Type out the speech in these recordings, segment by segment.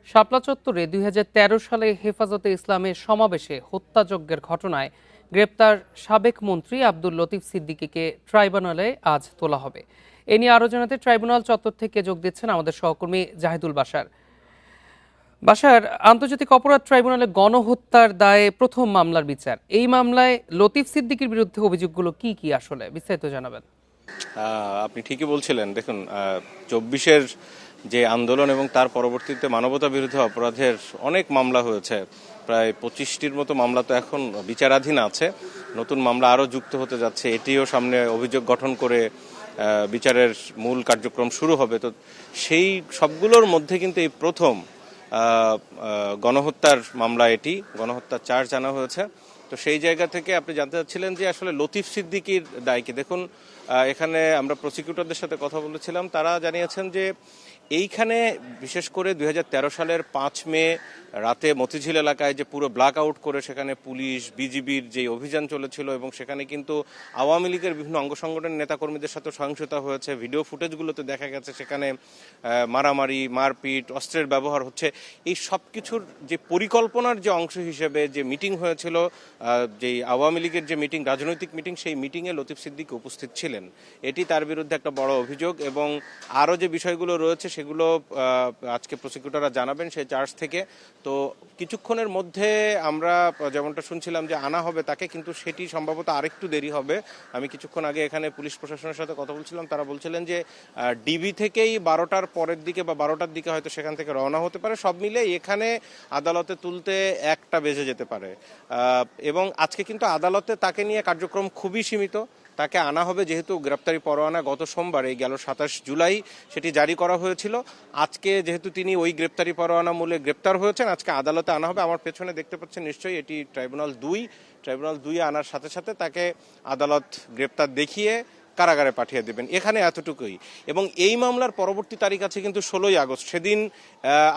শাপলা চত্বরে ২০১৩ সালে হেফাজতে ইসলামের সমাবেশে হত্যাযজ্ঞের ঘটনায় গ্রেপ্তার সাবেক মন্ত্রী আব্দুল লতিফ সিদ্দিকীকে ট্রাইব্যুনালে আজ তোলা হবে। এ নিয়ে আরও জানাতে ট্রাইব্যুনাল চত্বর থেকে যোগ দিচ্ছেন আমাদের সহকর্মী জাহিদুল বাশার। আন্তর্জাতিক অপরাধ ট্রাইব্যুনালে গণহত্যার দায়ে প্রথম মামলার বিচার। এই মামলায় লতিফ সিদ্দিকীর বিরুদ্ধে অভিযোগগুলো কি কি আসলে বিস্তারিত জানাবেন। আপনি ঠিকই বলছিলেন। দেখুন, ২৪-এর যে আন্দোলন এবং তার পরবর্তীতে মানবতা বিরোধী অপরাধের অনেক মামলা হয়েছে, প্রায় ২৫টির মতো মামলা তো এখন বিচারাধীন আছে। নতুন মামলা আরও যুক্ত হতে যাচ্ছে, এটিও সামনে অভিযোগ গঠন করে বিচারের মূল কার্যক্রম শুরু হবে। তো সেই সবগুলোর মধ্যে কিন্তু এই প্রথম গণহত্যার মামলা, এটি গণহত্যার চার্জ আনা হয়েছে। তো সেই জায়গা থেকে আপনি জানতে চাচ্ছিলেন যে আসলে লতিফ সিদ্দিকীর দায় কি। দেখুন, এখানে আমরা প্রসিকিউটরদের সাথে কথা বলেছিলাম, তারা জানিয়েছেন যে এইখানে বিশেষ করে ২০১৩ সালের ৫ মে রাতে মতিঝিল এলাকায় যে পুরো ব্ল্যাক আউট করে সেখানে পুলিশ বিজিবির যে অভিযান চলেছিল এবং সেখানে কিন্তু আওয়ামী লীগের বিভিন্ন অঙ্গ সংগঠনের নেতাকর্মীদের সাথে সহিংসতা হয়েছে। ভিডিও ফুটেজগুলোতে দেখা গেছে সেখানে মারামারি, মারপিট, অস্ত্রের ব্যবহার হচ্ছে। এই সব কিছুর যে পরিকল্পনার যে অংশ হিসেবে যে মিটিং হয়েছিল, যে আওয়ামী লীগের যে মিটিং, রাজনৈতিক মিটিং, সেই মিটিংয়ে লতিফ সিদ্দিক উপস্থিত ছিলেন। এটি তার বিরুদ্ধে একটা বড় অভিযোগ এবং আরও যে বিষয়গুলো রয়েছে সেগুলো আজকে প্রসিকিউটররা জানাবেন সেই চার্জ থেকে। তো কিছুক্ষণের মধ্যে আমরা যেমনটা শুনছিলাম যে আনা হবে তাকে, কিন্তু সেটি সম্ভবত আরেকটু দেরি হবে। আমি কিছুক্ষণ আগে এখানে পুলিশ প্রশাসনের সাথে কথা বলছিলাম, তারা বলছিলেন যে ডিবি থেকেই ১২টার পরের দিকে বা ১২টার দিকে হয়তো সেখান থেকে রওনা হতে পারে। সব মিলে এখানে আদালতে তুলতে ১টা বেজে যেতে পারে। এবং আজকে কিন্তু আদালতে তাকে নিয়ে কার্যক্রম খুবই সীমিত। তাকে আনা হবে যেহেতু গ্রেপ্তারি পরোয়ানা গত সোমবার, এই গেল ২৭ জুলাই সেটি জারি করা হয়েছিল। আজকে যেহেতু তিনি ওই গ্রেপ্তারি পরোয়ানা মূলে গ্রেপ্তার হয়েছেন, আজকে আদালতে আনা হবে। আমার পেছনে দেখতে পাচ্ছেন নিশ্চয়ই, এটি ট্রাইব্যুনাল ২ আনার সাথে সাথে তাকে আদালত গ্রেপ্তার দেখিয়ে কারাগারে পাঠিয়ে দেবেন। এখানে এতটুকুই। এবং এই মামলার পরবর্তী তারিখ আছে কিন্তু ১৬ই আগস্ট। সেদিন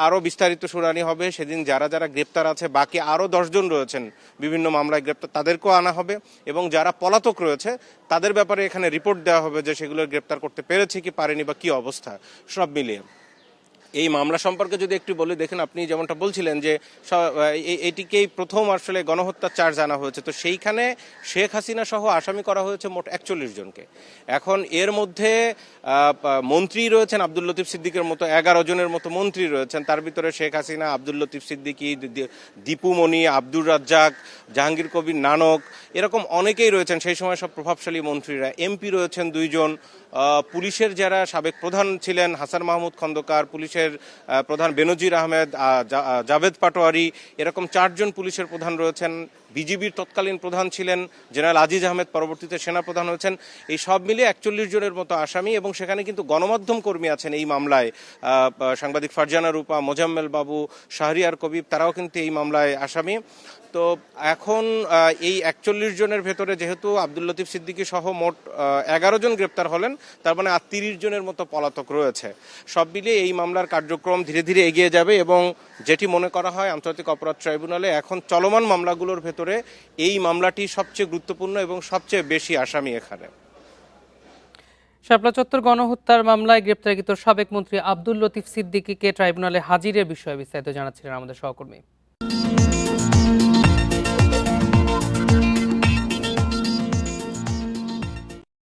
আরও বিস্তারিত শুনানি হবে। সেদিন যারা যারা গ্রেপ্তার আছে, বাকি আরও ১০ জন রয়েছেন বিভিন্ন মামলায় গ্রেপ্তার, তাদেরকেও আনা হবে এবং যারা পলাতক রয়েছে তাদের ব্যাপারে এখানে রিপোর্ট দেওয়া হবে যে সেগুলো গ্রেপ্তার করতে পেরেছে কি পারেনি বা কি অবস্থা। সব মিলিয়ে এই মামলা সম্পর্কে যদি একটু বলি, দেখেন আপনি যেমনটা বলছিলেন যে এটিকেই প্রথম আসলে গণহত্যার চার্জ আনা হয়েছে। তো সেইখানে শেখ হাসিনা সহ আসামি করা হয়েছে মোট ৪১ জনকে। এখন এর মধ্যে মন্ত্রী রয়েছেন আব্দুল লতিফ সিদ্দিকের মতো ১১ জনের মতো মন্ত্রী রয়েছেন। তার ভিতরে শেখ হাসিনা, আব্দুল লতিফ সিদ্দিকী, দীপু মনি, আব্দুর রাজ্জাক, জাহাঙ্গীর কবির নানক, এরকম অনেকেই রয়েছেন সেই সময় সব প্রভাবশালী মন্ত্রীরা। এমপি রয়েছেন ২ জন। পুলিশের যারা সাবেক প্রধান ছিলেন হাসান মাহমুদ খন্দকার, পুলিশের প্রধান বেনজির আহমেদ, জাভেদ পাটোয়ারি, এরকম ৪ জন পুলিশের প্রধান রয়েছেন। বিজিবির তৎকালীন প্রধান ছিলেন জেনারেল আজিজ আহমেদ, পরবর্তীতে সেনাপ্রধান হয়েছেন। এই সব মিলিয়ে ৪১ জনের মতো আসামি এবং সেখানে কিন্তু গণমাধ্যম কর্মী আছেন এই মামলায়। সাংবাদিক ফারজানা রূপা, মোজাম্মেল বাবু, শাহরিয়ার কবির, তারাও কিন্তু এই মামলায় আসামি। তো এখন এই ৪১ জনের ভেতরে যেহেতু আব্দুল লতিফ সিদ্দিকী সহ মোট ১১ জন গ্রেপ্তার হলেন, তার মানে আর ৩০ জনের মতো পলাতক রয়েছে। সব মিলিয়ে এই মামলার কার্যক্রম ধীরে ধীরে এগিয়ে যাবে এবং যেটি মনে করা হয় আন্তর্জাতিক অপরাধ ট্রাইব্যুনালে এখন চলমান মামলাগুলোর ভেতরে এই মামলাটি সবচেয়ে গুরুত্বপূর্ণ এবং সবচেয়ে বেশি আসামি এখানে। শাপলা চত্বর গণহত্যার মামলায় গ্রেপ্তারকৃত সাবেক মন্ত্রী আব্দুল লতিফ সিদ্দিকীকে ট্রাইব্যুনালে হাজিরের বিষয়ে বিস্তারিত জানাচ্ছিলেন আমাদের সহকর্মী।